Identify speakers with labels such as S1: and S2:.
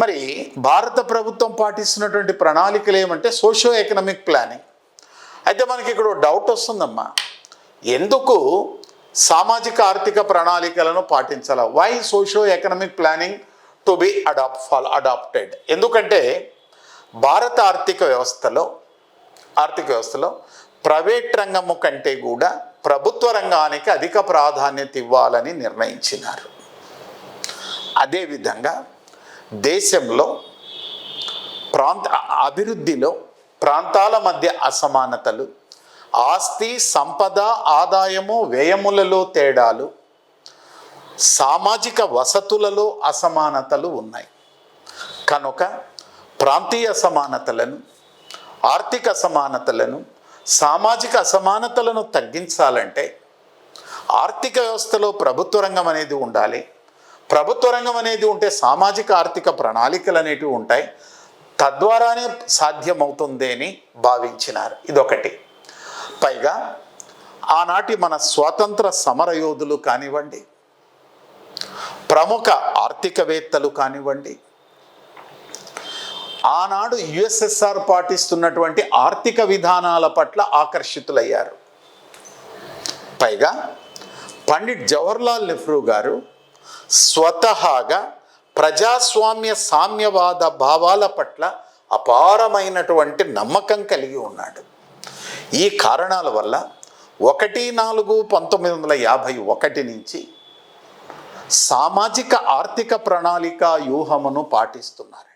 S1: మరి భారత ప్రభుత్వం పాటిస్తున్నటువంటి ప్రణాళికలు ఏమంటే సోషో ఎకనామిక్ ప్లానింగ్. అయితే మనకి ఇక్కడ డౌట్ వస్తుందమ్మా, ఎందుకు సామాజిక ఆర్థిక ప్రణాళికలను పాటించాలా? Why socio economic planning to be adopted? ఎందుకంటే భారత ఆర్థిక వ్యవస్థలో ప్రైవేట్ రంగము కంటే కూడా ప్రభుత్వ రంగానికి అధిక ప్రాధాన్యత ఇవ్వాలని నిర్ణయించినారు. అదేవిధంగా దేశంలో అభివృద్ధిలో ప్రాంతాల మధ్య అసమానతలు, ఆస్తి సంపద ఆదాయము వ్యయములలో తేడాలు, సామాజిక వసతులలో అసమానతలు ఉన్నాయి. కనుక ప్రాంతీయ అసమానతలను, ఆర్థిక అసమానతలను, సామాజిక అసమానతలను తగ్గించాలంటే ఆర్థిక వ్యవస్థలో ప్రభుత్వ రంగం అనేది ఉండాలి. ప్రభుత్వ రంగం అనేది ఉంటే సామాజిక ఆర్థిక ప్రణాళికలు అనేటివి ఉంటాయి. తద్వారానే సాధ్యమవుతుంది అని భావించినారు. ఇదొకటి. పైగా ఆనాటి మన స్వాతంత్ర సమరయోధులు కానివ్వండి, ప్రముఖ ఆర్థికవేత్తలు కానివ్వండి, ఆనాడు యుఎస్ఎస్ఆర్ పాటిస్తున్నటువంటి ఆర్థిక విధానాల పట్ల ఆకర్షితులయ్యారు. పైగా పండిట్ జవహర్లాల్ నెహ్రూ గారు స్వతహాగా ప్రజాస్వామ్య సామ్యవాద భావాల పట్ల అపారమైనటువంటి నమ్మకం కలిగి ఉన్నాడు. ఈ కారణాల వల్ల 1/4/1951 నుంచి సామాజిక ఆర్థిక ప్రణాళిక వ్యూహమును పాటిస్తున్నారు.